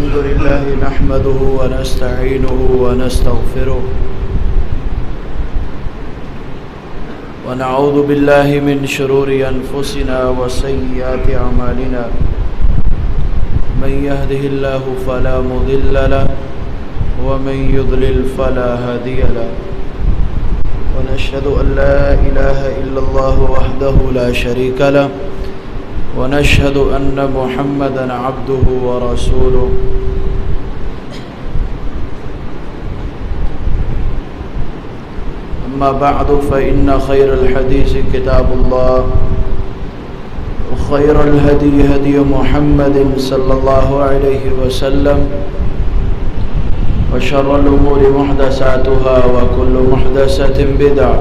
الحمد لله نحمده ونستعينه ونستغفره ونعوذ بالله من شرور أنفسنا وسيئات أعمالنا من يهده الله فلا مضل له ومن يضلل فلا هادي له ونشهد أن لا إله إلا الله وحده لا شريك له ونشهد أن محمدًا عبده ورسوله أما بعد فإن خير الحديث كتاب الله وخير الهدي هدي محمد صلى الله عليه وسلم وشر الأمور محدثاتها وكل محدثة بدعة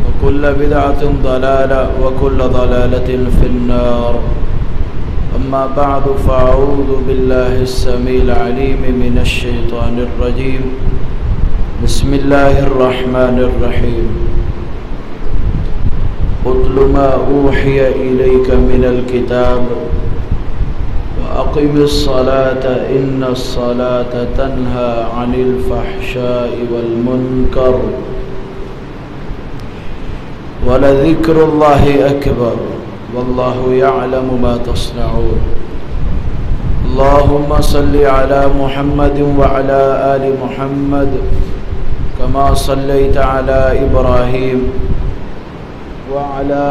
وكل بدعة ضلالة وكل ضلالة في النار أما بعد فأعوذ بالله السميع العليم من الشيطان الرجيم بسم الله الرحمن الرحيم اتل ما أوحي إليك من الكتاب وأقم الصلاة إن الصلاة تنهى عن الفحشاء والمنكر ولذكر الله أكبر والله يعلم ما تصنعون اللهم صل على محمد وعلى آل محمد كما صليت على إبراهيم وعلى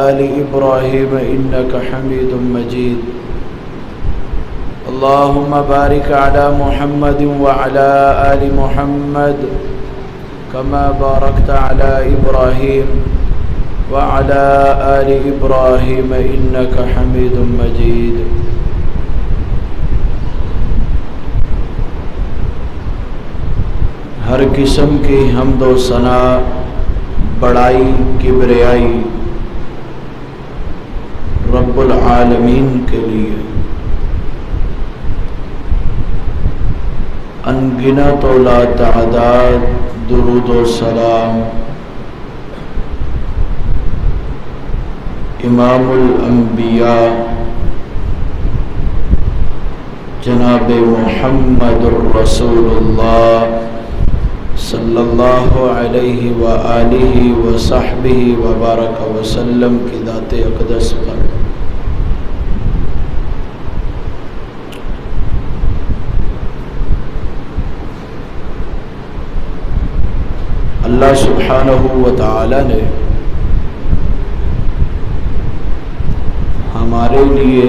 آل إبراهيم إنك حميد مجيد اللهم بارك على محمد وعلى آل محمد كما باركت على إبراهيم وعلى آل إبراهيم إنك حميد مجيد ہر قسم کی حمد و ثنا بڑائی کبریائی رب العالمین کے لیے انگنت و لا تعداد درود و سلام امام الانبیاء جناب محمد الرسول اللہ صلی اللہ علیہ وآلہ وصحبہ وبارک وسلم کی ذات اقدس پر اللہ سبحانہ وتعالی نے ہمارے لیے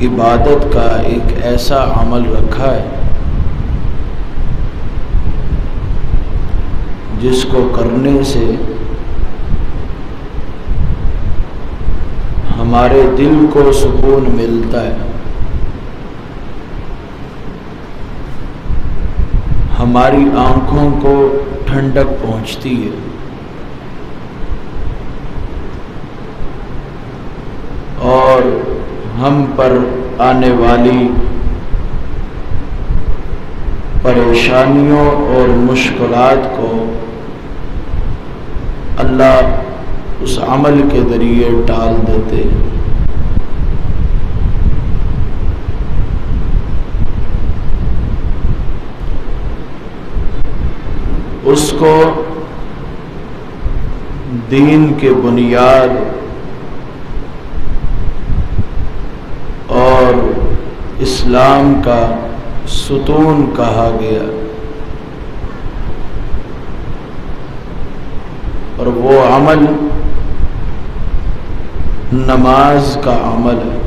عبادت کا ایک ایسا عمل رکھا ہے جس کو کرنے سے ہمارے دل کو سکون ملتا ہے، ہماری آنکھوں کو ٹھنڈک پہنچتی ہے اور ہم پر آنے والی پریشانیوں اور مشکلات کو اللہ اس عمل کے ذریعے ٹال دیتے ہیں۔ اس کو دین کے بنیاد اور اسلام کا ستون کہا گیا، اور وہ عمل نماز کا عمل ہے،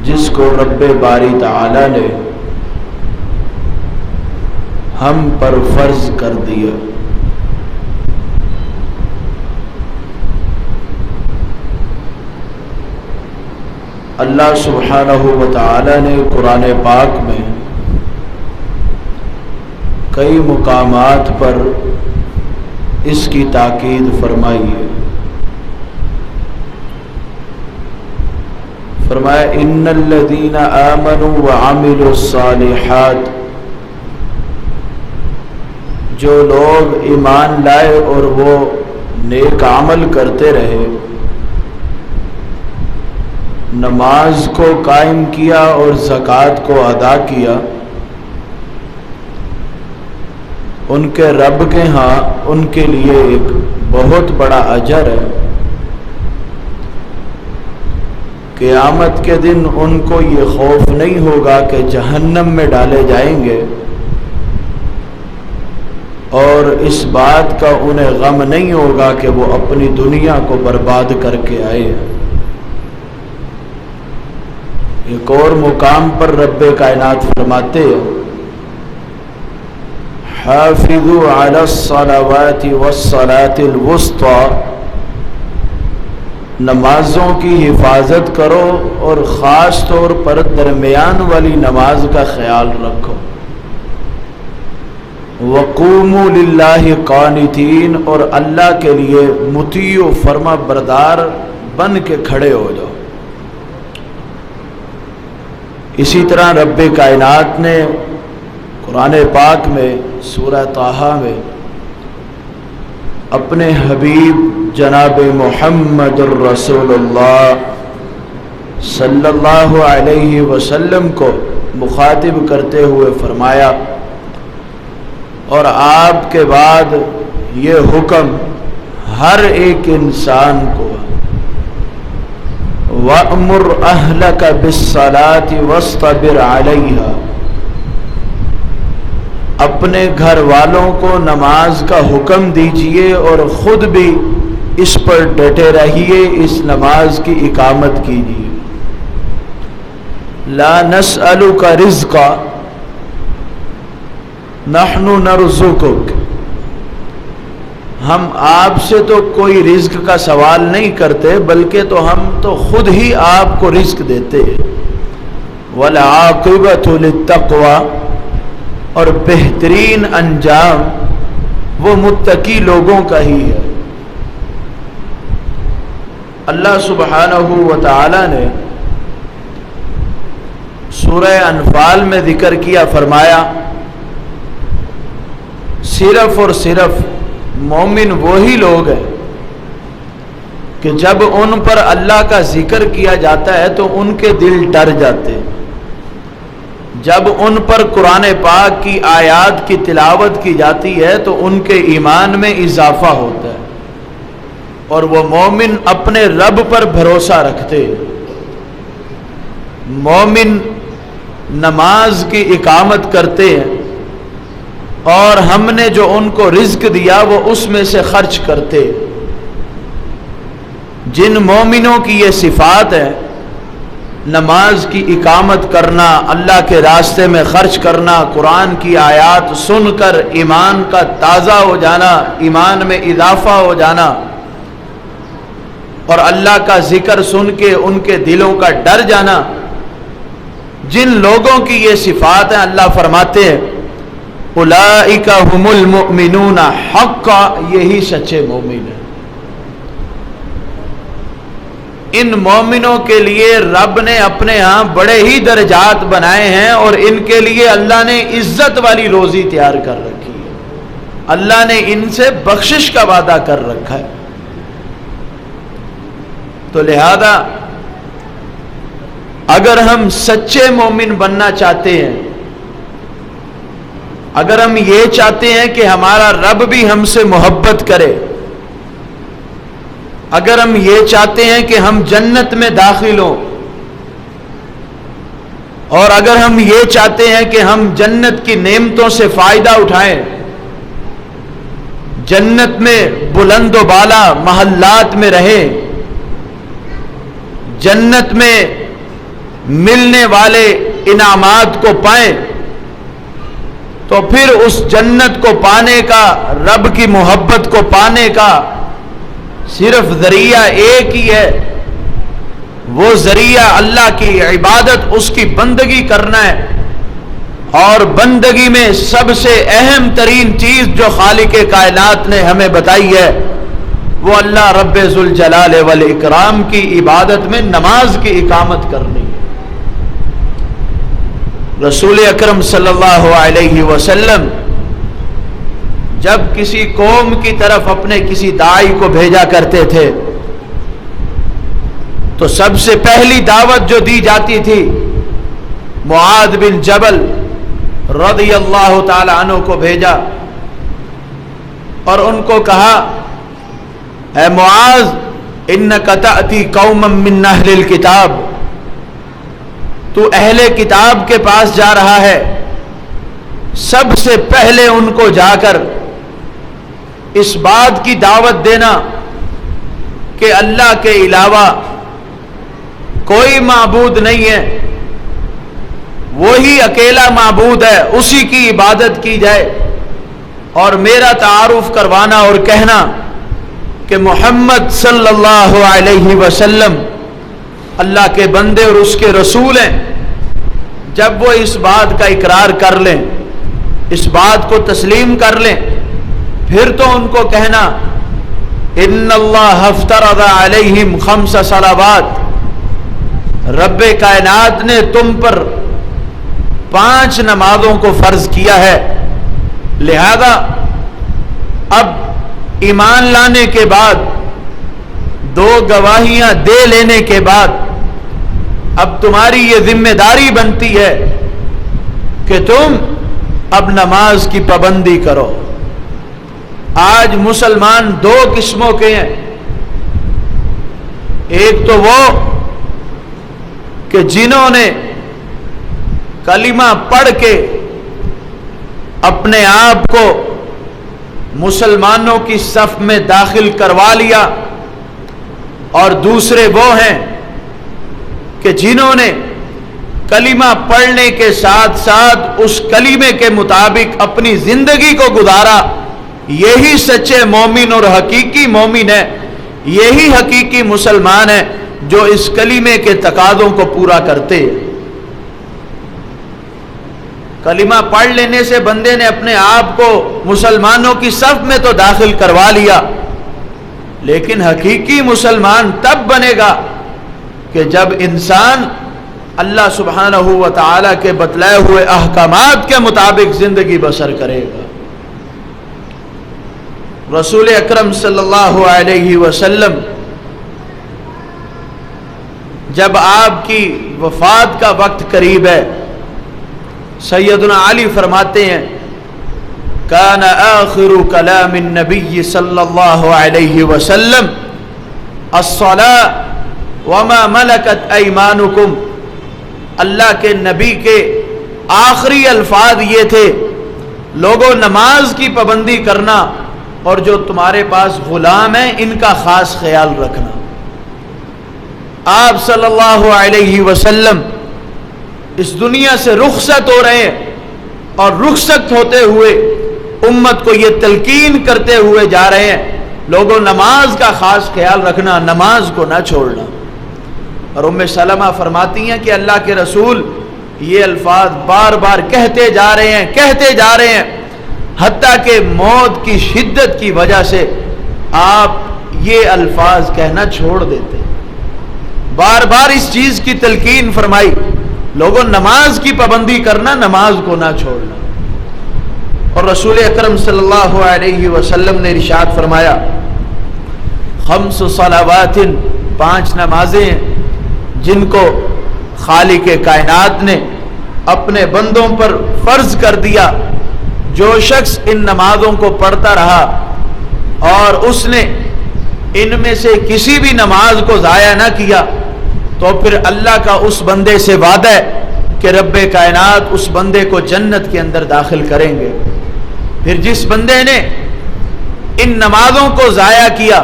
جس کو رب باری تعالی نے ہم پر فرض کر دیا۔ اللہ سبحانہ وتعالی نے قرآن پاک میں کئی مقامات پر اس کی تاکید فرمائی ہے۔ فرمایا ان الذین آمنوا وعملوا الصالحات جو لوگ ایمان لائے اور وہ نیک عمل کرتے رہے، نماز کو قائم کیا اور زکوٰۃ کو ادا کیا، ان کے رب کے ہاں ان کے لیے ایک بہت بڑا اجر ہے۔ قیامت کے دن ان کو یہ خوف نہیں ہوگا کہ جہنم میں ڈالے جائیں گے، اور اس بات کا انہیں غم نہیں ہوگا کہ وہ اپنی دنیا کو برباد کر کے آئے ہیں۔ ایک اور مقام پر رب کائنات فرماتے ہیں، حافظوا علی الصلوات والصلاة الوسطی، نمازوں کی حفاظت کرو اور خاص طور پر درمیان والی نماز کا خیال رکھو۔ وقوموا للہ قانتین، اور اللہ کے لیے مطیع و فرما بردار بن کے کھڑے ہو جاؤ۔ اسی طرح رب کائنات نے قرآن پاک میں سورہ طٰہٰ میں اپنے حبیب جناب محمد الرسول اللہ صلی اللہ علیہ وسلم کو مخاطب کرتے ہوئے فرمایا، اور آپ کے بعد یہ حکم ہر ایک انسان کو، وَأْمُرْ أَهْلَكَ بِالصَّلَاةِ وَاصْطَبِرْ عَلَيْهَا، اپنے گھر والوں کو نماز کا حکم دیجئے اور خود بھی اس پر ڈٹے رہیے، اس نماز کی اقامت کیجئے۔ لا نسألك رزقا نحن نرزقك، ہم آپ سے تو کوئی رزق کا سوال نہیں کرتے، بلکہ تو ہم تو خود ہی آپ کو رزق دیتے ہیں۔ والعاقبۃ للتقوی، اور بہترین انجام وہ متقی لوگوں کا ہی ہے۔ اللہ سبحانہ و تعالی نے سورہ انفال میں ذکر کیا، فرمایا صرف اور صرف مومن وہی لوگ ہیں کہ جب ان پر اللہ کا ذکر کیا جاتا ہے تو ان کے دل ڈر جاتے ہیں، جب ان پر قرآن پاک کی آیات کی تلاوت کی جاتی ہے تو ان کے ایمان میں اضافہ ہوتا ہے، اور وہ مومن اپنے رب پر بھروسہ رکھتے ہیں۔ مومن نماز کی اقامت کرتے ہیں، اور ہم نے جو ان کو رزق دیا وہ اس میں سے خرچ کرتے۔ جن مومنوں کی یہ صفات ہے، نماز کی اقامت کرنا، اللہ کے راستے میں خرچ کرنا، قرآن کی آیات سن کر ایمان کا تازہ ہو جانا، ایمان میں اضافہ ہو جانا، اور اللہ کا ذکر سن کے ان کے دلوں کا ڈر جانا، جن لوگوں کی یہ صفات ہیں اللہ فرماتے ہیں اولئک هم المؤمنون حقا، یہی سچے مومن ہیں۔ ان مومنوں کے لیے رب نے اپنے ہاں بڑے ہی درجات بنائے ہیں، اور ان کے لیے اللہ نے عزت والی روزی تیار کر رکھی ہے، اللہ نے ان سے بخشش کا وعدہ کر رکھا ہے۔ تو لہذا اگر ہم سچے مومن بننا چاہتے ہیں، اگر ہم یہ چاہتے ہیں کہ ہمارا رب بھی ہم سے محبت کرے، اگر ہم یہ چاہتے ہیں کہ ہم جنت میں داخل ہوں، اور اگر ہم یہ چاہتے ہیں کہ ہم جنت کی نعمتوں سے فائدہ اٹھائیں، جنت میں بلند و بالا محلات میں رہیں، جنت میں ملنے والے انعامات کو پائیں، تو پھر اس جنت کو پانے کا، رب کی محبت کو پانے کا صرف ذریعہ ایک ہی ہے، وہ ذریعہ اللہ کی عبادت، اس کی بندگی کرنا ہے۔ اور بندگی میں سب سے اہم ترین چیز جو خالق کائنات نے ہمیں بتائی ہے وہ اللہ رب ذوالجلال والاکرام کی عبادت میں نماز کی اقامت کرنی ہے۔ رسول اکرم صلی اللہ علیہ وسلم جب کسی قوم کی طرف اپنے کسی داعی کو بھیجا کرتے تھے تو سب سے پہلی دعوت جو دی جاتی تھی معاذ بن جبل رضی اللہ تعالی عنہ کو بھیجا اور ان کو کہا اے معاذ انک تأتی قوما من اہل الکتاب، تو اہل کتاب کے پاس جا رہا ہے، سب سے پہلے ان کو جا کر اس بات کی دعوت دینا کہ اللہ کے علاوہ کوئی معبود نہیں ہے، وہی اکیلا معبود ہے، اسی کی عبادت کی جائے، اور میرا تعارف کروانا اور کہنا کہ محمد صلی اللہ علیہ وسلم اللہ کے بندے اور اس کے رسول ہیں۔ جب وہ اس بات کا اقرار کر لیں، اس بات کو تسلیم کر لیں، پھر تو ان کو کہنا ان اللہ افترض علیہم 5 صلوات، رب کائنات نے تم پر 5 نمازوں کو فرض کیا ہے، لہذا اب ایمان لانے کے بعد 2 گواہیاں دے لینے کے بعد اب تمہاری یہ ذمہ داری بنتی ہے کہ تم اب نماز کی پابندی کرو۔ آج مسلمان 2 قسموں کے ہیں، ایک تو وہ کہ جنہوں نے کلمہ پڑھ کے اپنے آپ کو مسلمانوں کی صف میں داخل کروا لیا، اور دوسرے وہ ہیں کہ جنہوں نے کلمہ پڑھنے کے ساتھ ساتھ اس کلمے کے مطابق اپنی زندگی کو گزارا۔ یہی سچے مومن اور حقیقی مومن ہے، یہی حقیقی مسلمان ہے جو اس کلمے کے تقاضوں کو پورا کرتے ہیں۔ کلمہ پڑھ لینے سے بندے نے اپنے آپ کو مسلمانوں کی صف میں تو داخل کروا لیا، لیکن حقیقی مسلمان تب بنے گا کہ جب انسان اللہ سبحانہ و تعالی کے بتلائے ہوئے احکامات کے مطابق زندگی بسر کرے گا۔ رسول اکرم صلی اللہ علیہ وسلم جب آپ کی وفات کا وقت قریب ہے، سیدنا علی فرماتے ہیں کان آخر کلام النبی صلی اللہ علیہ وسلم الصلاۃ وما ملکت ایمانکم، اللہ کے نبی کے آخری الفاظ یہ تھے لوگوں نماز کی پابندی کرنا اور جو تمہارے پاس غلام ہیں ان کا خاص خیال رکھنا۔ آپ صلی اللہ علیہ وسلم اس دنیا سے رخصت ہو رہے ہیں، اور رخصت ہوتے ہوئے امت کو یہ تلقین کرتے ہوئے جا رہے ہیں لوگوں نماز کا خاص خیال رکھنا، نماز کو نہ چھوڑنا۔ اور ام سلمہ فرماتی ہیں کہ اللہ کے رسول یہ الفاظ بار بار کہتے جا رہے ہیں حتیٰ کہ موت کی شدت کی وجہ سے آپ یہ الفاظ کہنا چھوڑ دیتے، بار بار اس چیز کی تلقین فرمائی لوگوں نماز کی پابندی کرنا، نماز کو نہ چھوڑنا۔ اور رسول اکرم صلی اللہ علیہ وسلم نے ارشاد فرمایا 5 صلوات، 5 نمازیں ہیں جن کو خالق کائنات نے اپنے بندوں پر فرض کر دیا۔ جو شخص ان نمازوں کو پڑھتا رہا اور اس نے ان میں سے کسی بھی نماز کو ضائع نہ کیا تو پھر اللہ کا اس بندے سے وعدہ ہے کہ رب کائنات اس بندے کو جنت کے اندر داخل کریں گے۔ پھر جس بندے نے ان نمازوں کو ضائع کیا،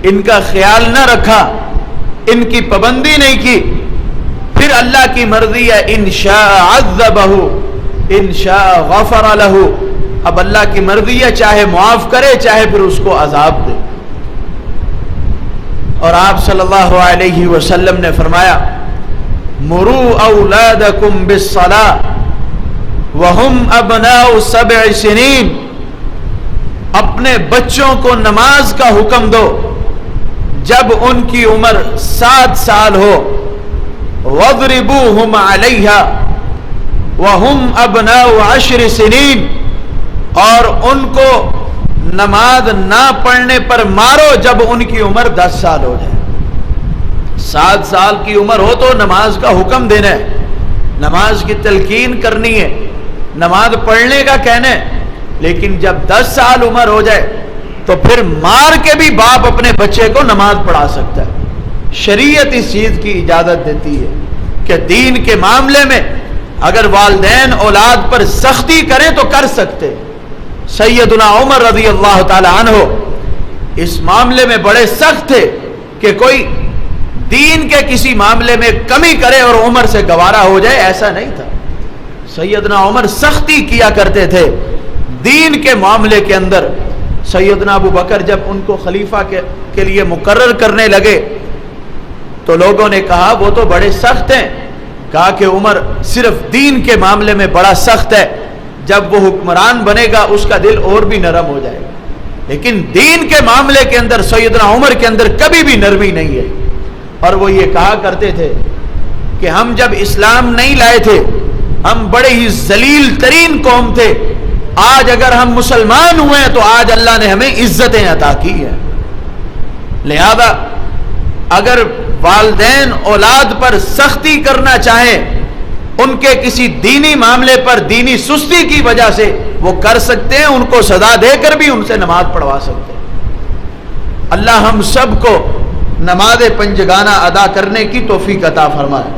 ان کا خیال نہ رکھا، ان کی پابندی نہیں کی، پھر اللہ کی مرضی ہے ان شاء عذبہ ان شاء غفر لہ، اب اللہ کی مرضی ہے چاہے معاف کرے چاہے پھر اس کو عذاب دے۔ اور آپ صلی اللہ علیہ وسلم نے فرمایا مروا اولادکم بالصلاۃ وہم ابناء 7 سنین، اپنے بچوں کو نماز کا حکم دو جب ان کی عمر 7 سال ہو، وَاضْرِبُوهُمْ عَلَيْهَا وَهُمْ أَبْنَاءُ 10 سنین، اور ان کو نماز نہ پڑھنے پر مارو جب ان کی عمر 10 سال ہو جائے. 7 سال کی عمر ہو تو نماز کا حکم دینا ہے, نماز کی تلقین کرنی ہے, نماز پڑھنے کا کہنا ہے. لیکن جب 10 سال عمر ہو جائے تو پھر مار کے بھی باپ اپنے بچے کو نماز پڑھا سکتا ہے. شریعت اس چیز کی اجازت دیتی ہے کہ دین کے معاملے میں اگر والدین اولاد پر سختی کریں تو کر سکتے. سیدنا عمر رضی اللہ تعالی عنہ اس معاملے میں بڑے سخت تھے کہ کوئی دین کے کسی معاملے میں کمی کرے اور عمر سے گوارا ہو جائے, ایسا نہیں تھا. سیدنا عمر سختی کیا کرتے تھے دین کے معاملے کے اندر. سیدنا ابو بکر جب ان کو خلیفہ کے لیے مقرر کرنے لگے تو لوگوں نے کہا وہ تو بڑے سخت ہیں. کہا کہ عمر صرف دین کے معاملے میں بڑا سخت ہے, جب وہ حکمران بنے گا اس کا دل اور بھی نرم ہو جائے گا. لیکن دین کے معاملے کے اندر سیدنا عمر کے اندر کبھی بھی نرمی نہیں ہے. اور وہ یہ کہا کرتے تھے کہ ہم جب اسلام نہیں لائے تھے ہم بڑے ہی ذلیل ترین قوم تھے, آج اگر ہم مسلمان ہوئے ہیں تو آج اللہ نے ہمیں عزتیں عطا کی ہیں. لہذا اگر والدین اولاد پر سختی کرنا چاہیں, ان کے کسی دینی معاملے پر دینی سستی کی وجہ سے وہ کر سکتے ہیں, ان کو سزا دے کر بھی ان سے نماز پڑھوا سکتے ہیں. اللہ ہم سب کو نماز پنجگانہ ادا کرنے کی توفیق عطا فرمائے.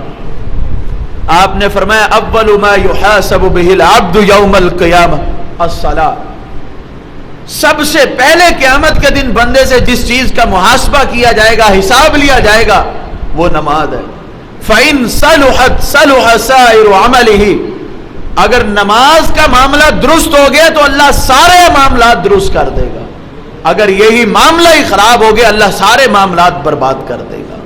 آپ نے فرمایا اول ما یحاسب به العبد یوم القیامہ الصلاۃ, سب سے پہلے قیامت کے دن بندے سے جس چیز کا محاسبہ کیا جائے گا, حساب لیا جائے گا, وہ نماز ہے. فَإِن صَلُحَتْ صَلُحَ سَائِرُ عَمَلِهِ, اگر نماز کا معاملہ درست ہو گیا تو اللہ سارے معاملات درست کر دے گا. اگر یہی معاملہ ہی خراب ہو گیا اللہ سارے معاملات برباد کر دے گا.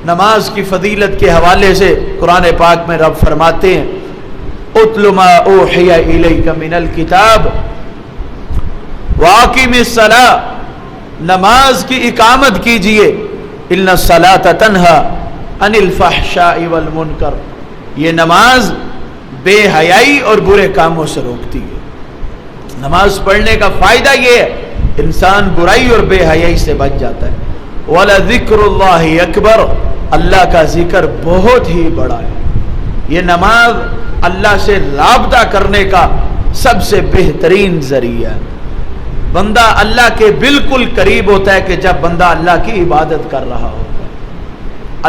نماز کی فضیلت کے حوالے سے قرآن پاک میں رب فرماتے ہیں اُتْلُ مَا أُوحِيَ إِلَيْكَ مِنَ الْكِتَابِ وَأَقِمِ الصَّلَاةَ, نماز کی اقامت کیجئے. إِنَّ الصَّلَاةَ تَنْهَى عَنِ الْفَحْشَاءِ وَالْمُنْكَرِ, یہ نماز بے حیائی اور برے کاموں سے روکتی ہے. نماز پڑھنے کا فائدہ یہ ہے انسان برائی اور بے حیائی سے بچ جاتا ہے. وَلَذِكْرُ اللَّهِ أَكْبَرُ, اللہ کا ذکر بہت ہی بڑا ہے. یہ نماز اللہ سے رابطہ کرنے کا سب سے بہترین ذریعہ ہے. بندہ اللہ کے بالکل قریب ہوتا ہے کہ جب بندہ اللہ کی عبادت کر رہا ہوتا ہے.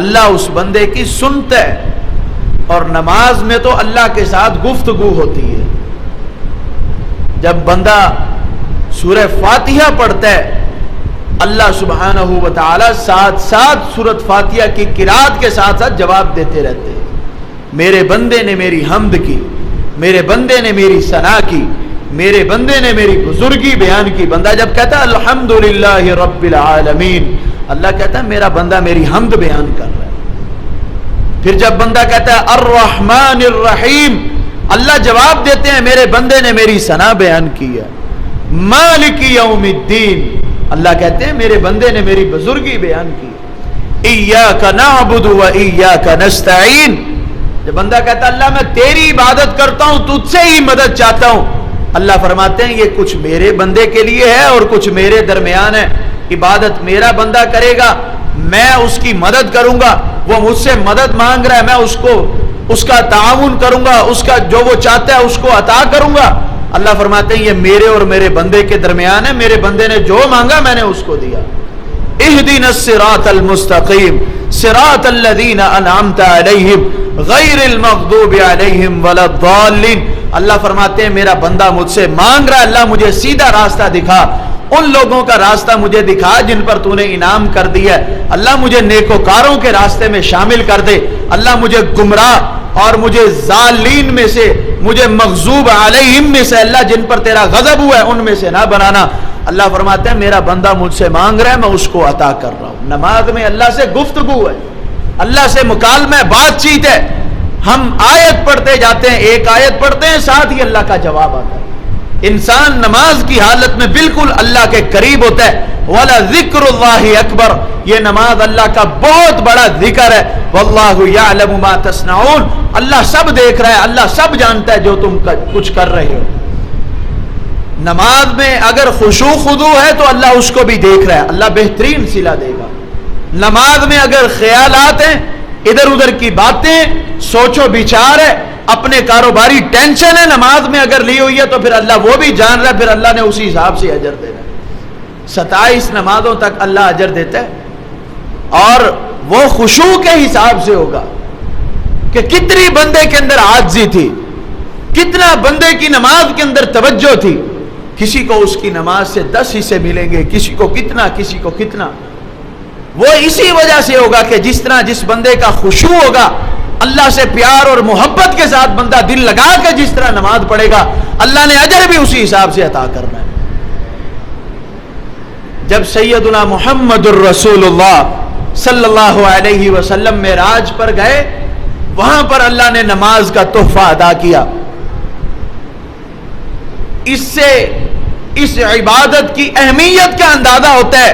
اللہ اس بندے کی سنتا ہے, اور نماز میں تو اللہ کے ساتھ گفتگو ہوتی ہے. جب بندہ سورہ فاتحہ پڑھتا ہے اللہ سبحانہ و تعالی ساتھ ساتھ سورۃ فاتحہ کی قرات کے ساتھ ساتھ جواب دیتے رہتے ہیں. میرے بندے نے میری حمد کی, میرے بندے نے میری ثنا کی, میرے بندے نے میری بزرگی بیان کی. بندہ جب کہتا ہے الحمدللہ رب العالمین, اللہ کہتا ہے میرا بندہ میری حمد بیان کر رہا ہے. پھر جب بندہ کہتا ہے الرحمن الرحیم, اللہ جواب دیتے ہیں میرے بندے نے میری ثنا بیان کی ہے. مالک یوم الدین, اللہ کہتے ہیں میرے بندے نے میری بزرگی بیان کی. ایاک نعبد و ایاک نستعین, جب بندہ کہتا ہے اللہ میں تیری عبادت کرتا ہوں تجھ سے ہی مدد چاہتا ہوں, اللہ فرماتے ہیں یہ کچھ میرے بندے کے لیے ہے اور کچھ میرے درمیان ہے. عبادت میرا بندہ کرے گا, میں اس کی مدد کروں گا. وہ مجھ سے مدد مانگ رہا ہے, میں اس کا تعاون کروں گا, اس کا جو وہ چاہتا ہے اس کو عطا کروں گا. اللہ فرماتے ہیں یہ میرے اور میرے بندے کے درمیان ہے, میرے بندے نے جو مانگا میں نے اس کو دیا. اہدنا الصراط المستقیم صراط الذین انعمت علیہم غیر المغضوب علیہم ولا الضالین. اللہ فرماتے ہیں میرا بندہ مجھ سے مانگ رہا ہے, اللہ مجھے سیدھا راستہ دکھا, ان لوگوں کا راستہ مجھے دکھا جن پر تو نے انعام کر دیا ہے. اللہ مجھے نیکوکاروں کے راستے میں شامل کر دے. اللہ مجھے گمراہ اور مجھے ضالین میں سے, مجھے مغضوب علیہم میں سے, اللہ جن پر تیرا غضب ہوا ہے ان میں سے نہ بنانا. اللہ فرماتے ہیں میرا بندہ مجھ سے مانگ رہا ہے میں اس کو عطا کر رہا ہوں. نماز میں اللہ سے گفتگو ہے, اللہ سے مکالمہ ہے, بات چیت ہے. ہم آیت پڑھتے جاتے ہیں, ایک آیت پڑھتے ہیں ساتھ ہی اللہ کا جواب آتا ہے. انسان نماز کی حالت میں بالکل اللہ کے قریب ہوتا ہے. وَلَذِكْرُ اللَّهِ أَكْبَرُ, یہ نماز اللہ کا بہت بڑا ذکر ہے. وَاللَّهُ يَعْلَمُ مَا تَصْنَعُونَ, اللہ سب دیکھ رہا ہے, اللہ سب جانتا ہے جو تم کچھ کر رہے ہو. نماز میں اگر خشوع خضوع ہے تو اللہ اس کو بھی دیکھ رہا ہے، اللہ بہترین صلہ دے گا۔ نماز میں اگر خیالات ہیں، ادھر ادھر کی باتیں، سوچ و بچار ہے، اپنے کاروباری ٹینشن ہے، نماز میں اگر لی ہوئی ہے تو پھر اللہ وہ بھی جان رہا ہے، پھر اللہ نے اسی حساب سے اجر دینا ہے۔ 27 نمازوں تک اللہ اجر دیتا ہے، اور وہ خشوع کے حساب سے ہوگا کہ کتنی بندے کے اندر عاجزی تھی، کتنا بندے کی نماز کے اندر توجہ تھی۔ کسی کو اس کی نماز سے 10 حصے ملیں گے، کسی کو کتنا، کسی کو کتنا۔ وہ اسی وجہ سے ہوگا کہ جس طرح جس بندے کا خشوع ہوگا، اللہ سے پیار اور محبت کے ساتھ بندہ دل لگا کے جس طرح نماز پڑھے گا، اللہ نے اجر بھی اسی حساب سے عطا کرنا ہے۔ جب سیدنا محمد الرسول اللہ صلی اللہ علیہ وسلم معراج پر گئے، وہاں پر اللہ نے نماز کا تحفہ ادا کیا۔ اس سے اس عبادت کی اہمیت کا اندازہ ہوتا ہے۔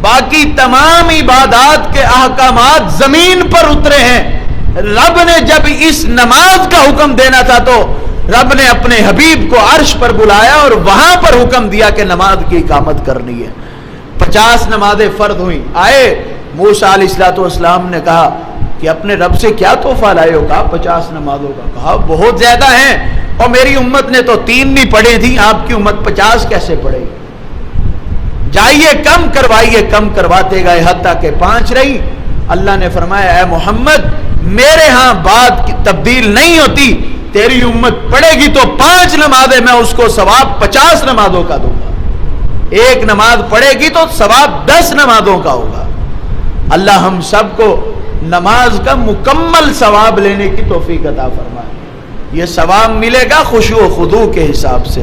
باقی تمام عبادات کے احکامات زمین پر اترے ہیں، رب نے جب اس نماز کا حکم دینا تھا تو رب نے اپنے حبیب کو عرش پر بلایا اور وہاں پر حکم دیا کہ نماز کی اقامت کرنی ہے۔ 50 نمازیں فرض ہوئیں۔ آئے موسیٰ علیہ السلام نے کہا کہ اپنے رب سے کیا تحفہ لائے ہو؟ کہا 50 نمازوں کا۔ کہا بہت زیادہ ہیں، اور میری امت نے تو 3 نہیں پڑھی تھی، آپ کی امت 50 کیسے پڑھے گی؟ جائیے کم کروائیے۔ کم کرواتے گئے حتیٰ کہ 5 رہی۔ اللہ نے فرمایا اے محمد، میرے ہاں بات تبدیل نہیں ہوتی، تیری امت پڑھے گی تو 5 نمازیں میں اس کو ثواب 50 نمازوں کا دوں گا، 1 نماز پڑھے گی تو ثواب 10 نمازوں کا ہوگا۔ اللہ ہم سب کو نماز کا مکمل ثواب لینے کی توفیق عطا فرمائے۔ یہ ثواب ملے گا خشوع و خضوع کے حساب سے۔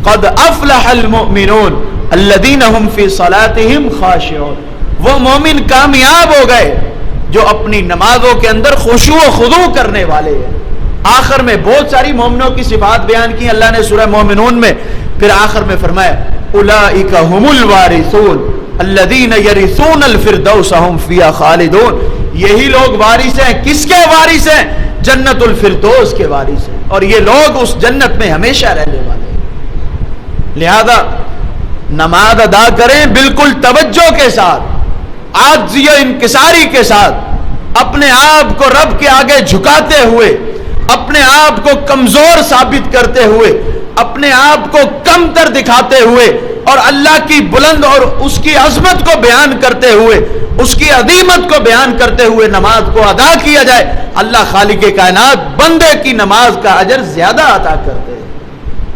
قد افلح المؤمنون الذین هم فی صلاتهم خاشعون، وہ مومن کامیاب ہو گئے جو اپنی نمازوں کے اندر خشوع و خضوع کرنے والے ہیں۔ آخر میں بہت ساری مومنوں کی صفات بیان کی اللہ نے سورہ مومنون میں، پھر آخر میں فرمایا اولئک هم الوارثون الذین یرثون الفردوس هم فیہا خالدون، یہی لوگ وارث ہیں۔ کس کے وارث ہیں؟ جنت الفردوس کے وارث ہیں، اور یہ لوگ اس جنت میں ہمیشہ رہنے والے ہیں۔ لہذا نماز ادا کریں بالکل توجہ کے ساتھ، عاجزی و انکساری کے ساتھ، اپنے آپ کو رب کے آگے جھکاتے ہوئے، اپنے آپ کو کمزور ثابت کرتے ہوئے، اپنے آپ کو کم تر دکھاتے ہوئے، اور اللہ کی بلند اور اس کی عظمت کو بیان کرتے ہوئے، اس کی عظیمت کو بیان کرتے ہوئے نماز کو ادا کیا جائے۔ اللہ خالق کائنات بندے کی نماز کا اجر زیادہ عطا کرتے ہیں۔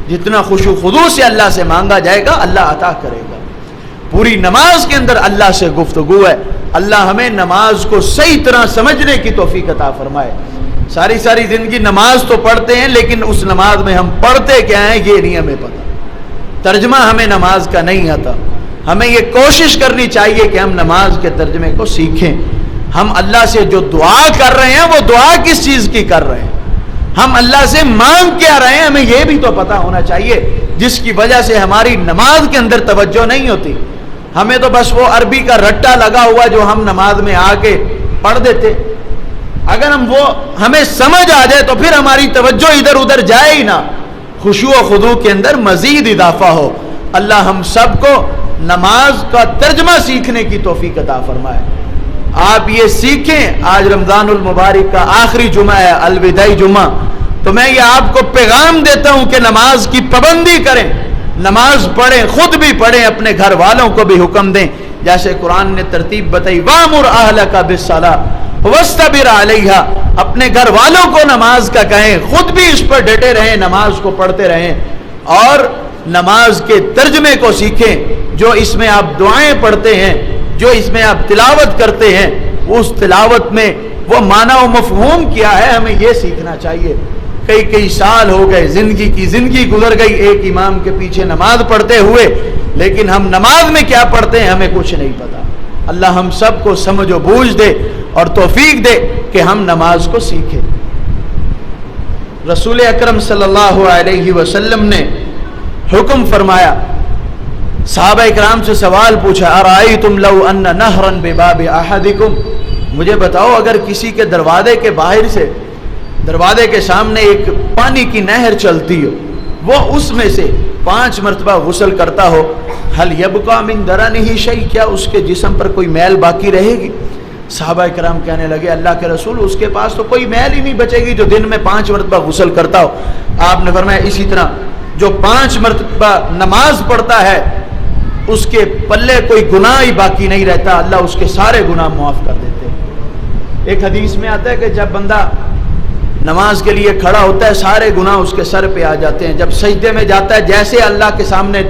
جتنا خشوع خضوع سے اللہ سے مانگا جائے گا اللہ عطا کرے گا۔ پوری نماز کے اندر اللہ سے گفتگو ہے۔ اللہ ہمیں نماز کو صحیح طرح سمجھنے کی توفیق عطا فرمائے۔ ساری زندگی نماز تو پڑھتے ہیں، لیکن اس نماز میں ہم پڑھتے کیا ہیں یہ نہیں ہمیں پتہ، ترجمہ ہمیں نماز کا نہیں آتا۔ ہمیں یہ کوشش کرنی چاہیے کہ ہم نماز کے ترجمے کو سیکھیں۔ ہم اللہ سے جو دعا کر رہے ہیں وہ دعا کس چیز کی کر رہے ہیں، ہم اللہ سے مانگ کیا رہے ہیں، ہمیں یہ بھی تو پتہ ہونا چاہیے، جس کی وجہ سے ہماری نماز کے اندر توجہ نہیں ہوتی۔ ہمیں تو بس وہ عربی کا رٹا لگا ہوا جو ہم نماز میں آ کے پڑھ دیتے، اگر ہمیں سمجھ آ جائے تو پھر ہماری توجہ ادھر ادھر جائے ہی نہ، خشوع و خضوع کے اندر مزید اضافہ ہو۔ اللہ ہم سب کو نماز کا ترجمہ سیکھنے کی توفیق عطا فرمائے۔ آپ یہ سیکھیں۔ آج رمضان المبارک کا آخری جمعہ ہے، الوداعی جمعہ، تو میں یہ آپ کو پیغام دیتا ہوں کہ نماز کی پابندی کریں، نماز پڑھیں، خود بھی پڑھیں، اپنے گھر والوں کو بھی حکم دیں، جیسے قرآن نے ترتیب بتائی وَأْمُرْ أَهْلَكَ بِالصَّلَاةِ وَاسْتَبِرْ عَلَيْهَا، اپنے گھر والوں کو نماز کا کہیں، خود بھی اس پر ڈٹے رہیں، نماز کو پڑھتے رہیں، اور نماز کے ترجمے کو سیکھیں۔ جو اس میں آپ دعائیں پڑھتے ہیں، جو اس میں آپ تلاوت کرتے ہیں، اس تلاوت میں وہ معنی و مفہوم کیا ہے، ہمیں یہ سیکھنا چاہیے۔ کئی سال ہو گئے، زندگی گزر گئی ایک امام کے پیچھے نماز پڑھتے ہوئے، لیکن ہم نماز میں کیا پڑھتے ہیں ہمیں کچھ نہیں پتا۔ اللہ ہم سب کو سمجھ و بوجھ دے اور توفیق دے کہ ہم نماز کو سیکھیں۔ رسول اکرم صلی اللہ علیہ وسلم نے حکم فرمایا، صحابہ اکرام سے سوال پوچھا، ارائیتم لو ان نہرا بباب احدکم، مجھے بتاؤ اگر کسی کے دروازے کے باہر سے، دروازے کے سامنے ایک پانی کی نہر چلتی ہو، وہ اس میں سے 5 مرتبہ غسل کرتا ہو، حل یبقا من درنہ شیء، کیا اس کے جسم پر کوئی میل باقی رہے گی؟ صحابہ کرام کہنے لگے اللہ کے رسول اس کے پاس تو کوئی میل ہی نہیں بچے گی جو دن میں 5 مرتبہ غسل کرتا ہو۔ آپ نے فرمایا اسی طرح جو 5 مرتبہ نماز پڑھتا ہے اس کے پلے کوئی گناہ ہی باقی نہیں رہتا، اللہ اس کے سارے گناہ معاف کر دیتے ہیں۔ ایک حدیث میں آتا ہے کہ جب بندہ نماز کے لیے کھڑا ہوتا ہے سارے گناہ اس کے سر پہ آ جاتے ہیں، جب سجدے میں جاتا ہے جیسے اللہ کے سامنے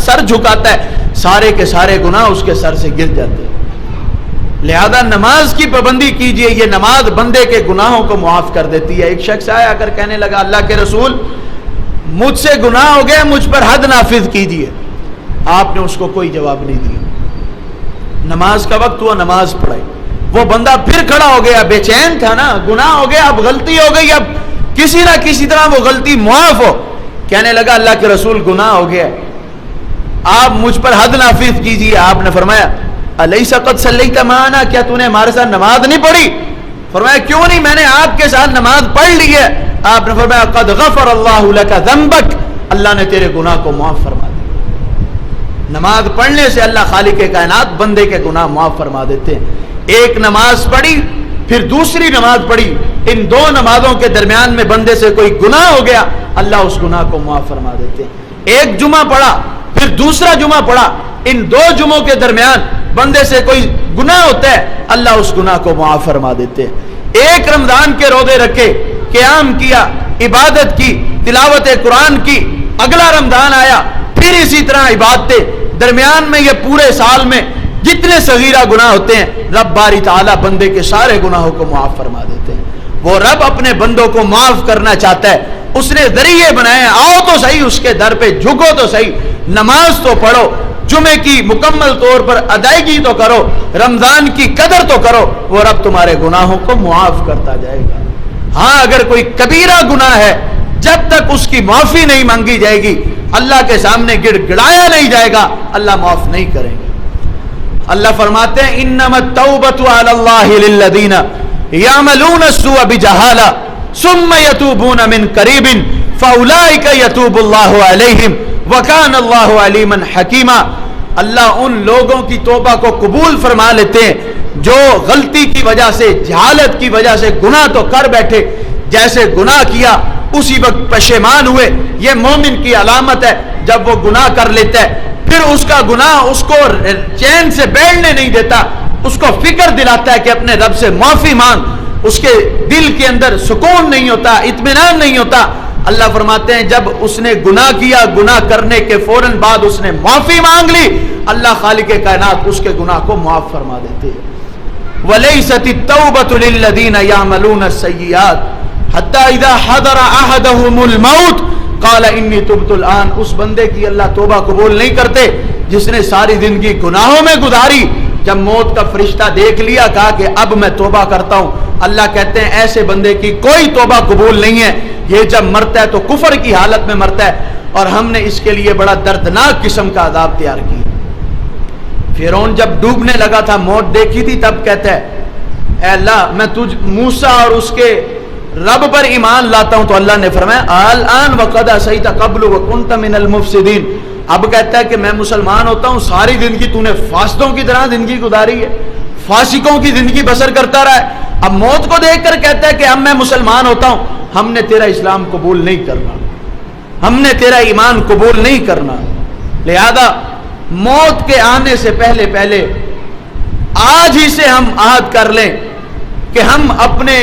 سر جھکاتا ہے سارے کے سارے گناہ اس کے سر سے گر جاتے ہیں۔ لہذا نماز کی پابندی کیجئے، یہ نماز بندے کے گناہوں کو معاف کر دیتی ہے۔ ایک شخص آیا کر کہنے لگا اللہ کے رسول مجھ سے گناہ ہو گیا، مجھ پر حد نافذ کیجئے۔ آپ نے اس کو کوئی جواب نہیں دیا، نماز کا وقت ہوا نماز پڑھائی، وہ بندہ پھر کھڑا ہو گیا، بے چین تھا نا، گناہ ہو گیا، اب غلطی ہو گئی، اب کسی نہ کسی طرح وہ غلطی معاف ہو۔ کہنے لگا اللہ کے رسول گناہ ہو گیا، آپ مجھ پر حد نافذ کیجئے۔ آپ نے فرمایا الیس قد صلیت معنا، کیا تو نے ہمارے ساتھ نماز نہیں پڑھی؟ فرمایا کیوں نہیں، میں نے آپ کے ساتھ نماز پڑھ لی ہے۔ آپ نے فرمایا قد غفر اللہ لک ذنبک، اللہ نے تیرے گناہ کو معاف فرما دیا۔ نماز پڑھنے سے اللہ خالق کائنات بندے کے گناہ معاف فرما دیتے ہیں۔ ایک نماز پڑھی پھر دوسری نماز پڑھی، ان دو نمازوں کے درمیان میں بندے سے کوئی گناہ ہو گیا اللہ اس گناہ کو معاف فرما دیتے ہیں۔ ایک جمعہ پڑھا پھر دوسرا جمعہ پڑھا، ان دو جمعوں کے درمیان بندے سے کوئی گناہ ہوتا ہے اللہ اس گناہ کو معاف فرما دیتے ہیں۔ ایک رمضان کے روزے رکھے، قیام کیا، عبادت کی، تلاوت قرآن کی، اگلا رمضان آیا پھر اسی طرح عبادتیں، درمیان میں یہ پورے سال میں جتنے صغیرہ گناہ ہوتے ہیں رب باری تعالیٰ بندے کے سارے گناہوں کو معاف فرما دیتے ہیں۔ وہ رب اپنے بندوں کو معاف کرنا چاہتا ہے، اس نے ذریعے بنائے، آؤ تو صحیح اس کے در پہ، جھکو تو صحیح، نماز تو پڑھو، جمعے کی مکمل طور پر ادائیگی تو کرو، رمضان کی قدر تو کرو، وہ رب تمہارے گناہوں کو معاف کرتا جائے گا۔ ہاں اگر کوئی کبیرہ گناہ ہے جب تک اس کی معافی نہیں مانگی جائے گی، اللہ کے سامنے گڑ گڑایا نہیں جائے گا، اللہ معاف نہیں کریں گے۔ اللہ فرماتے ہیں انما التوبۃ علی اللہ للذین یعملون السوء بجہالہ ثم یتوبون من قریب فاولئک یتوب اللہ علیہم وکان اللہ علیما حکیما۔ اللہ ان لوگوں کی توبہ کو قبول فرما لیتے ہیں جو غلطی کی وجہ سے، جہالت کی وجہ سے گناہ تو کر بیٹھے، جیسے گناہ کیا اسی وقت پشیمان ہوئے۔ یہ مومن کی علامت ہے، جب وہ گناہ کر لیتا ہے پھر اس کا گناہ اس کو چین سے بیٹھنے نہیں دیتا، اس کو فکر دلاتا ہے کہ اپنے رب سے معافی مانگ، اس کے دل کے اندر سکون نہیں ہوتا، اطمینان نہیں ہوتا۔ اللہ فرماتے ہیں جب اس نے گناہ کیا، گناہ کرنے کے فوراً بعد اس نے معافی مانگ لی، اللہ خالق کائنات اس کے گناہ کو معاف فرما دیتے ہیں۔ وَلَيْسَتِ التَّوْبَةُ لِلَّذِينَ يَعْمَلُونَ السَّيِّئَاتِ حَتَّى إِذَا حَضَرَ أَحَدَهُمُ الْمَوْتُ قَالَ إِنِّي تُبْتُ الْآنَ، اس بندے کی اللہ توبہ قبول نہیں کرتے جس نے ساری زندگی گناہوں میں گزاری، جب موت کا فرشتہ دیکھ لیا کہا کہ اب میں توبہ کرتا ہوں۔ اللہ کہتے ہیں ایسے بندے کی کوئی توبہ قبول نہیں ہے، یہ جب مرتا ہے تو کفر کی حالت میں مرتا ہے، اور ہم نے اس کے لیے بڑا دردناک قسم کا عذاب تیار کیا۔ فرعون جب ڈوبنے لگا تھا، موت دیکھی تھی، تب کہتا ہے اے اللہ میں تجھ موسیٰ اور اس کے رب پر ایمان لاتا ہوں، تو اللہ نے فرمایا الآن وقد عصیت قبل وکنت من المفسدین، اب کہتا ہے کہ میں مسلمان ہوتا ہوں، ساری زندگی تو نے فاسدوں کی طرح زندگی گزاری ہے، فاسقوں کی زندگی بسر کرتا رہا ہے، اب موت کو دیکھ کر کہتا ہے کہ اب میں مسلمان ہوتا ہوں۔ ہم نے تیرا اسلام قبول نہیں کرنا، ہم نے تیرا ایمان قبول نہیں کرنا، لہذا موت کے آنے سے پہلے پہلے آج ہی سے ہم عہد کر لیں کہ ہم اپنے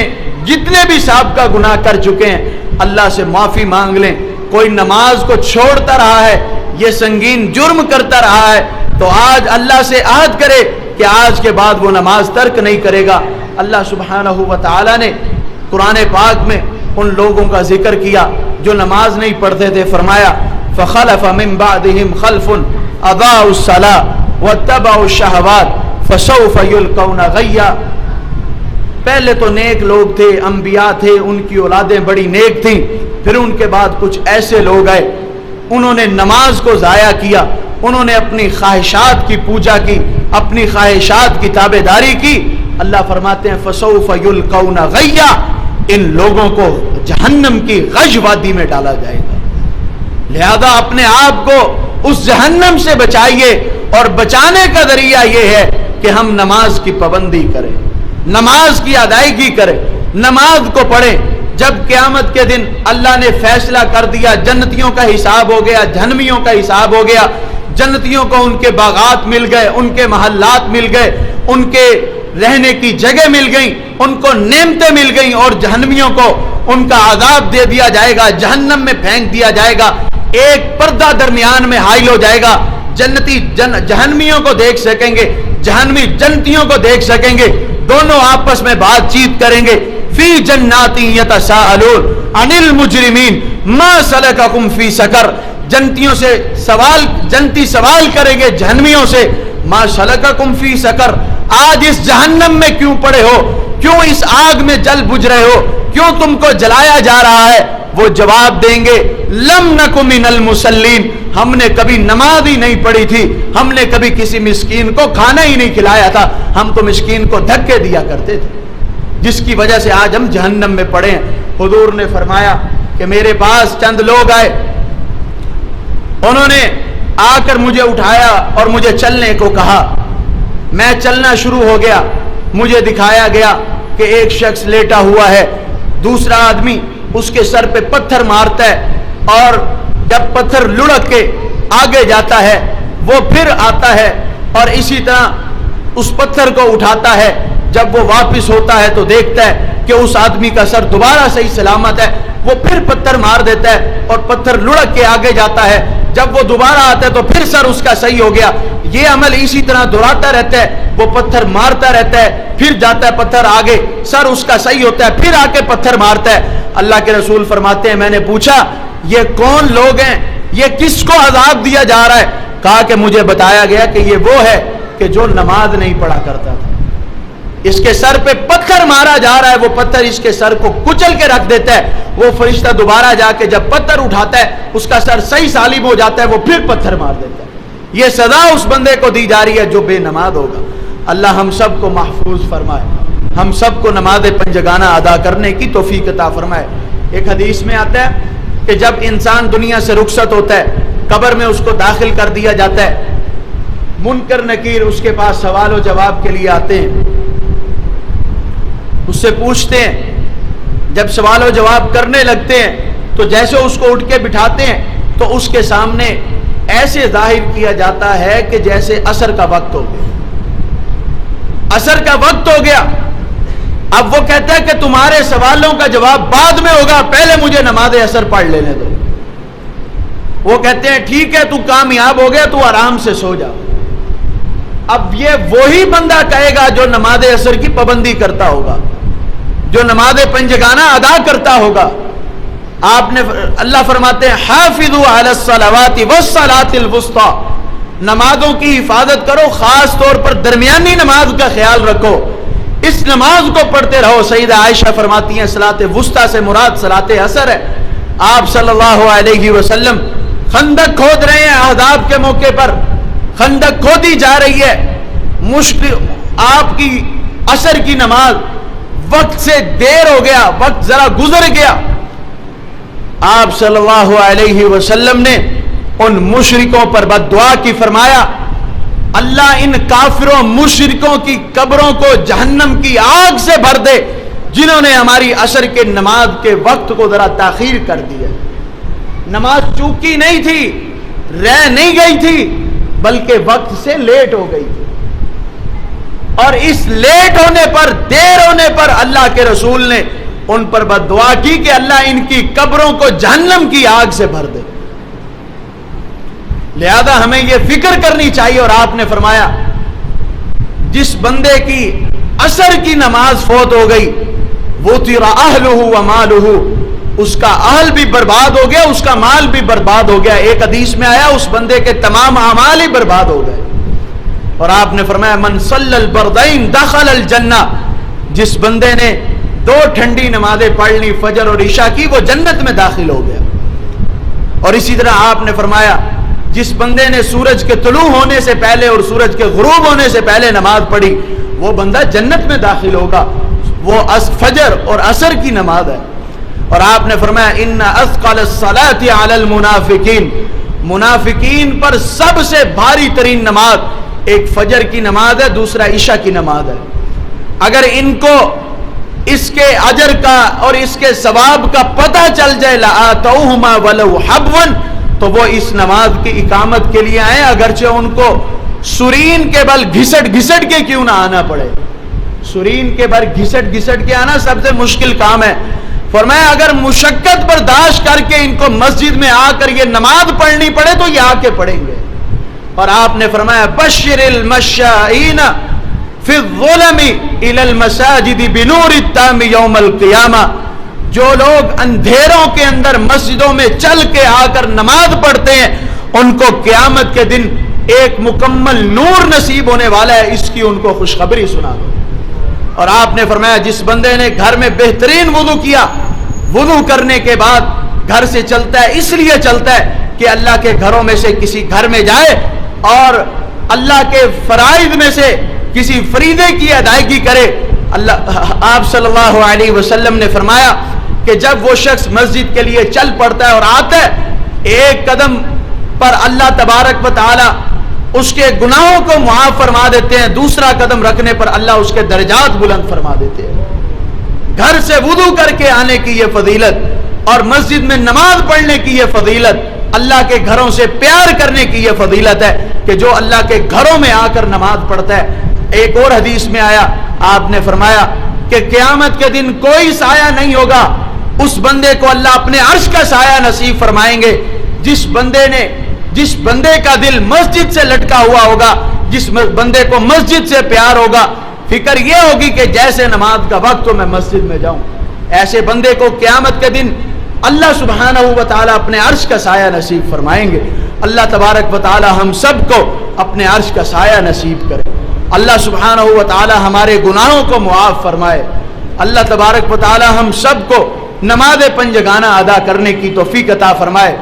جتنے بھی سابقہ گناہ کر چکے ہیں اللہ سے معافی مانگ لیں۔ کوئی نماز کو چھوڑتا رہا ہے، یہ سنگین جرم کرتا رہا ہے، تو آج اللہ سے عہد کرے کہ آج کے بعد وہ نماز ترک نہیں کرے گا۔ اللہ سبحانہ و تعالی نے قرآن پاک میں ان لوگوں کا ذکر کیا جو نماز نہیں پڑھتے تھے، فرمایا فخلف من بعدهم خلف اضاعوا الصلاة واتبعوا الشهوات فسوف يلقون غیا۔ پہلے تو نیک لوگ تھے، انبیاء تھے، ان کی اولادیں بڑی نیک تھیں، پھر ان کے بعد کچھ ایسے لوگ آئے، انہوں نے نماز کو ضائع کیا، انہوں نے اپنی خواہشات کی پوجا کی، اپنی خواہشات کی تابعداری کی۔ اللہ فرماتے ہیں فسوف یلقون غیا، ان لوگوں کو جہنم کی غش وادی میں ڈالا جائے گا۔ لہذا اپنے آپ کو اس جہنم سے بچائیے، اور بچانے کا ذریعہ یہ ہے کہ ہم نماز کی پابندی کریں، نماز کی ادائیگی کریں، نماز کو پڑھیں۔ جب قیامت کے دن اللہ نے فیصلہ کر دیا، جنتیوں کا حساب ہو گیا، جہنمیوں کا حساب ہو گیا، جنتیوں کو ان کے باغات مل گئے، ان کے محلات مل گئے، ان کے رہنے کی جگہ مل گئی، ان کو نعمتیں مل گئیں، اور جہنمیوں کو ان کا عذاب دے دیا جائے گا، جہنم میں پھینک دیا جائے گا، ایک پردہ درمیان میں حائل ہو جائے گا، جنتی جہنمیوں کو دیکھ سکیں گے، جہنمی جنتیوں کو دیکھ سکیں گے، دونوں آپس میں بات چیت کریں گے، فی جنات یتساءلون عن المجرمین ما سلککم فی سقر، جنتیوں سے جنتی سوال کریں گے جہنمیوں سے، ما سلککم فی سقر، آج اس جہنم میں کیوں پڑے ہو، کیوں اس آگ میں جل بجھ رہے ہو، کیوں تم کو جلایا جا رہا ہے؟ وہ جواب دیں گے لم نک من المصلین، ہم نے کبھی نماز ہی نہیں پڑھی تھی، ہم نے کبھی کسی مسکین کو کھانا ہی نہیں کھلایا تھا، ہم تو مسکین کو دھکے دیا کرتے تھے، جس کی وجہ سے آج ہم جہنم میں پڑے ہیں۔ حضور نے فرمایا کہ میرے پاس چند لوگ آئے، انہوں نے آ کر مجھے اٹھایا اور مجھے چلنے کو کہا، میں چلنا شروع ہو گیا، مجھے دکھایا گیا کہ ایک شخص لیٹا ہوا ہے، دوسرا آدمی اس کے سر پہ پتھر مارتا ہے، اور جب پتھر لڑک کے آگے جاتا ہے وہ پھر آتا ہے اور اسی طرح اس پتھر کو اٹھاتا ہے، جب وہ واپس ہوتا ہے تو دیکھتا ہے کہ اس آدمی کا سر دوبارہ صحیح سلامت ہے، وہ پھر پتھر مار دیتا ہے اور پتھر لڑک کے آگے جاتا ہے، جب وہ دوبارہ آتا ہے تو پھر سر اس کا صحیح ہو گیا، یہ عمل اسی طرح دہراتا رہتا ہے، وہ پتھر مارتا رہتا ہے، پھر جاتا ہے پتھر آگے، سر اس کا صحیح ہوتا ہے، پھر آ کے پتھر مارتا ہے۔ اللہ کے رسول فرماتے ہیں میں نے پوچھا یہ کون لوگ ہیں، یہ کس کو عذاب دیا جا رہا ہے؟ کہا کہ مجھے بتایا گیا کہ یہ وہ ہے کہ جو نماز نہیں پڑھا کرتا تھا، اس کے سر پہ پتھر مارا جا رہا ہے، وہ پتھر اس کے سر کو کچل کے رکھ دیتا ہے، وہ فرشتہ دوبارہ جا کے جب پتھر اٹھاتا ہے اس کا سر صحیح سالم ہو جاتا ہے، وہ پھر پتھر مار دیتا ہے۔ یہ سزا اس بندے کو دی جا رہی ہے جو بے نماز ہوگا۔ اللہ ہم سب کو محفوظ فرمائے، ہم سب کو نماز پنجگانہ ادا کرنے کی توفیق عطا فرمائے۔ ایک حدیث میں آتا ہے کہ جب انسان دنیا سے رخصت ہوتا ہے، قبر میں اس کو داخل کر دیا جاتا ہے، منکر نکیر اس کے پاس سوال و جواب کے لیے آتے ہیں، اس سے پوچھتے ہیں، جب سوال و جواب کرنے لگتے ہیں تو جیسے اس کو اٹھ کے بٹھاتے ہیں تو اس کے سامنے ایسے ظاہر کیا جاتا ہے کہ جیسے عصر کا وقت ہو گیا، عصر کا وقت ہو گیا۔ اب وہ کہتا ہے کہ تمہارے سوالوں کا جواب بعد میں ہوگا، پہلے مجھے نماز عصر پڑھ لینے دو۔ وہ کہتے ہیں ٹھیک ہے، تو کامیاب ہو گیا، تو آرام سے سو جا۔ اب یہ وہی بندہ کہے گا جو نماز عصر کی پابندی کرتا ہوگا، جو نماز پنجگانہ ادا کرتا ہوگا۔ آپ نے اللہ فرماتے ہیں حافظوا علی الصلوات والصلاۃ الوسطی، نمازوں کی حفاظت کرو، خاص طور پر درمیانی نماز کا خیال رکھو، اس نماز کو پڑھتے رہو۔ سیدہ عائشہ فرماتی ہیں صلاۃ وسطی سے مراد صلاۃ عصر ہے۔ آپ صلی اللہ علیہ وسلم خندق کھود رہے ہیں، احزاب کے موقع پر خندق کھودی جا رہی ہے، مشکل آپ کی عصر کی نماز وقت سے دیر ہو گیا، وقت ذرا گزر گیا۔ آپ صلی اللہ علیہ وسلم نے ان مشرکوں پر بد دعا کی، فرمایا اللہ ان کافروں مشرکوں کی قبروں کو جہنم کی آگ سے بھر دے، جنہوں نے ہماری عصر کے نماز کے وقت کو ذرا تاخیر کر دیا۔ نماز چوکی نہیں تھی، رہ نہیں گئی تھی، بلکہ وقت سے لیٹ ہو گئی تھی، اور اس لیٹ ہونے پر، دیر ہونے پر اللہ کے رسول نے ان پر بد دعا کی کہ اللہ ان کی قبروں کو جہنم کی آگ سے بھر دے۔ لہذا ہمیں یہ فکر کرنی چاہیے، اور آپ نے فرمایا جس بندے کی عصر کی نماز فوت ہو گئی وطر اہلہ ومالہ، اس کا اہل بھی برباد ہو گیا، اس کا مال بھی برباد ہو گیا۔ ایک حدیث میں آیا اس بندے کے تمام اعمال ہی برباد ہو گئے۔ اور آپ نے فرمایا من صلی البردین دخل الجنہ، جس بندے نے 2 ٹھنڈی نمازیں پڑھ لی، فجر اور عشاء کی، وہ جنت میں داخل ہو گیا۔ اور اسی طرح آپ نے فرمایا جس بندے نے سورج کے طلوع ہونے سے پہلے اور سورج کے غروب ہونے سے پہلے نماز پڑھی، وہ بندہ جنت میں داخل ہوگا۔ وہ فجر اور عصر کی نماز ہے۔ اور آپ نے فرمایا ان اثقل الصلاۃ علی المنافقین، منافقین پر سب سے بھاری ترین نماز ایک فجر کی نماز ہے، دوسرا عشاء کی نماز ہے۔ اگر ان کو اس کے اجر کا اور اس کے ثواب کا پتہ چل جائے لآتوہما ولو حبوا، تو وہ اس نماز کی اقامت کے لیے آئیں، اگرچہ ان کو سرین کے بل گھسٹ گھسٹ کے کیوں نہ آنا پڑے۔ سرین کے بل گھسٹ گھسٹ کے آنا سب سے مشکل کام ہے۔ فرمایا اگر مشقت برداشت کر کے ان کو مسجد میں آ کر یہ نماز پڑھنی پڑے تو یہ آ کے پڑھیں گے۔ اور آپ نے فرمایا بشر المشائین فی الظلم الی المساجد بنور التام یوم القیامہ، جو لوگ اندھیروں کے اندر مسجدوں میں چل کے آ کر نماز پڑھتے ہیں ان کو قیامت کے دن ایک مکمل نور نصیب ہونے والا ہے، اس کی ان کو خوشخبری سنا دو۔ اور آپ نے فرمایا جس بندے نے گھر میں بہترین وضو کیا، وضو کرنے کے بعد گھر سے چلتا ہے، اس لیے چلتا ہے کہ اللہ کے گھروں میں سے کسی گھر میں جائے اور اللہ کے فرائض میں سے کسی فریضے کی ادائیگی کرے۔ آپ صلی اللہ علیہ وسلم نے فرمایا کہ جب وہ شخص مسجد کے لیے چل پڑتا ہے اور آتا ہے، ایک قدم پر اللہ تبارک و تعالی اس کے گناہوں کو معاف فرما دیتے ہیں، دوسرا قدم رکھنے پر اللہ اس کے درجات بلند فرما دیتے ہیں۔ گھر سے وضو کر کے آنے کی یہ فضیلت اور مسجد میں نماز پڑھنے کی یہ فضیلت، اللہ کے گھروں سے پیار کرنے کی یہ فضیلت ہے کہ جو اللہ کے گھروں میں آ کر نماز پڑھتا ہے۔ ایک اور حدیث میں آیا، آپ نے فرمایا کہ قیامت کے دن کوئی سایہ نہیں ہوگا، اس بندے کو اللہ اپنے عرش کا سایہ نصیب فرمائیں گے جس بندے کا دل مسجد سے لٹکا ہوا ہوگا، جس بندے کو مسجد سے پیار ہوگا، فکر یہ ہوگی کہ جیسے نماز کا وقت ہو میں مسجد میں جاؤں۔ ایسے بندے کو قیامت کے دن اللہ سبحانہ و تعالی اپنے عرش کا سایہ نصیب فرمائیں گے۔ اللہ تبارک و تعالی ہم سب کو اپنے عرش کا سایہ نصیب کرے۔ اللہ سبحانہ و تعالی ہمارے گناہوں کو معاف فرمائے۔ اللہ تبارک و تعالی ہم سب کو نماز پنجگانہ ادا کرنے کی توفیق عطا فرمائے۔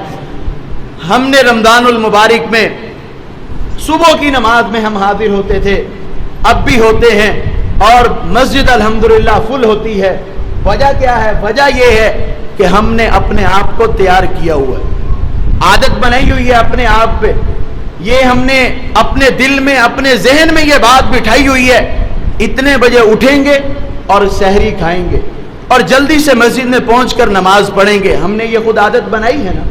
ہم نے رمضان المبارک میں صبح کی نماز میں ہم حاضر ہوتے تھے، اب بھی ہوتے ہیں، اور مسجد الحمدللہ فل ہوتی ہے۔ وجہ کیا ہے؟ وجہ یہ ہے کہ ہم نے اپنے آپ کو تیار کیا ہوا ہے، عادت بنائی ہوئی ہے اپنے آپ پہ، یہ ہم نے اپنے دل میں اپنے ذہن میں یہ بات بٹھائی ہوئی ہے، اتنے بجے اٹھیں گے اور سحری کھائیں گے اور جلدی سے مسجد میں پہنچ کر نماز پڑھیں گے۔ ہم نے یہ خود عادت بنائی ہے نا،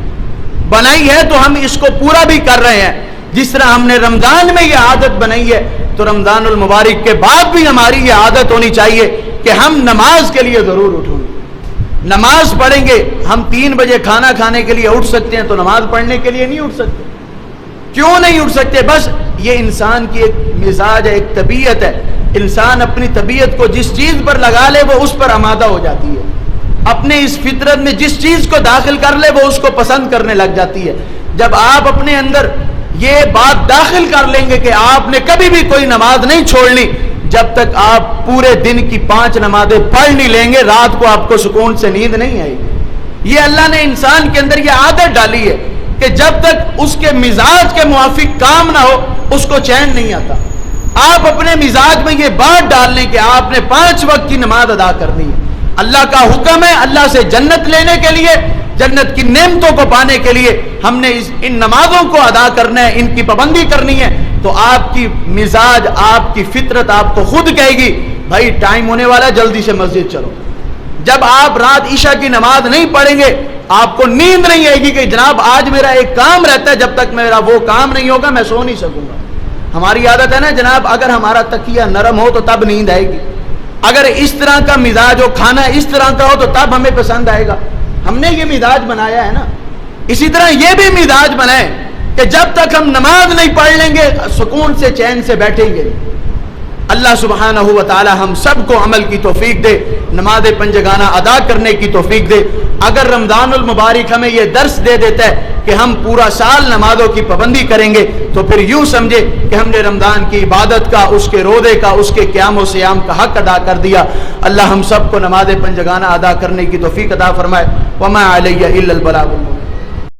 بنائی ہے تو ہم اس کو پورا بھی کر رہے ہیں۔ جس طرح ہم نے رمضان میں یہ عادت بنائی ہے تو رمضان المبارک کے بعد بھی ہماری یہ عادت ہونی چاہیے کہ ہم نماز کے لیے ضرور اٹھیں گے، نماز پڑھیں گے۔ ہم 3 بجے کھانا کھانے کے لیے اٹھ سکتے ہیں تو نماز پڑھنے کے لیے نہیں اٹھ سکتے؟ کیوں نہیں اٹھ سکتے؟ بس یہ انسان کی ایک مزاج ہے، ایک طبیعت ہے۔ انسان اپنی طبیعت کو جس چیز پر لگا لے وہ اس پر آمادہ ہو جاتی ہے، اپنے اس فطرت میں جس چیز کو داخل کر لے وہ اس کو پسند کرنے لگ جاتی ہے۔ جب آپ اپنے اندر یہ بات داخل کر لیں گے کہ آپ نے کبھی بھی کوئی نماز نہیں چھوڑنی، جب تک آپ پورے دن کی 5 نمازیں پڑھ نہیں لیں گے رات کو آپ کو سکون سے نیند نہیں آئے گی۔ یہ اللہ نے انسان کے اندر یہ عادت ڈالی ہے کہ جب تک اس کے مزاج کے موافق کام نہ ہو اس کو چین نہیں آتا۔ آپ اپنے مزاج میں یہ بات ڈال لیں کہ آپ نے 5 وقت کی نماز ادا کرنی ہے، اللہ کا حکم ہے، اللہ سے جنت لینے کے لیے، جنت کی نعمتوں کو پانے کے لیے ہم نے ان نمازوں کو ادا کرنا ہے، ان کی پابندی کرنی ہے، تو آپ کی مزاج، آپ کی فطرت آپ کو خود کہے گی بھائی ٹائم ہونے والا ہے، جلدی سے مسجد چلو۔ جب آپ رات عشاء کی نماز نہیں پڑھیں گے آپ کو نیند نہیں آئے گی کہ جناب آج میرا ایک کام رہتا ہے، جب تک میرا وہ کام نہیں ہوگا میں سو نہیں سکوں گا۔ ہماری عادت ہے نا جناب، اگر ہمارا تکیہ نرم ہو تو تب نیند آئے گی، اگر اس طرح کا مزاج ہو، کھانا اس طرح کا ہو تو تب ہمیں پسند آئے گا۔ ہم نے یہ مزاج بنایا ہے نا، اسی طرح یہ بھی مزاج بنائیں کہ جب تک ہم نماز نہیں پڑھ لیں گے سکون سے چین سے بیٹھیں گے۔ اللہ سبحانہ و تعالی ہم سب کو عمل کی توفیق دے، نماز پنجگانہ ادا کرنے کی توفیق دے۔ اگر رمضان المبارک ہمیں یہ درس دے دیتا ہے کہ ہم پورا سال نمازوں کی پابندی کریں گے تو پھر یوں سمجھے کہ ہم نے رمضان کی عبادت کا، اس کے روزے کا، اس کے قیام و صیام کا حق ادا کر دیا۔ اللہ ہم سب کو نماز پنجگانہ ادا کرنے کی توفیق عطا فرمائے۔ وما علی الا البلاغ المبین۔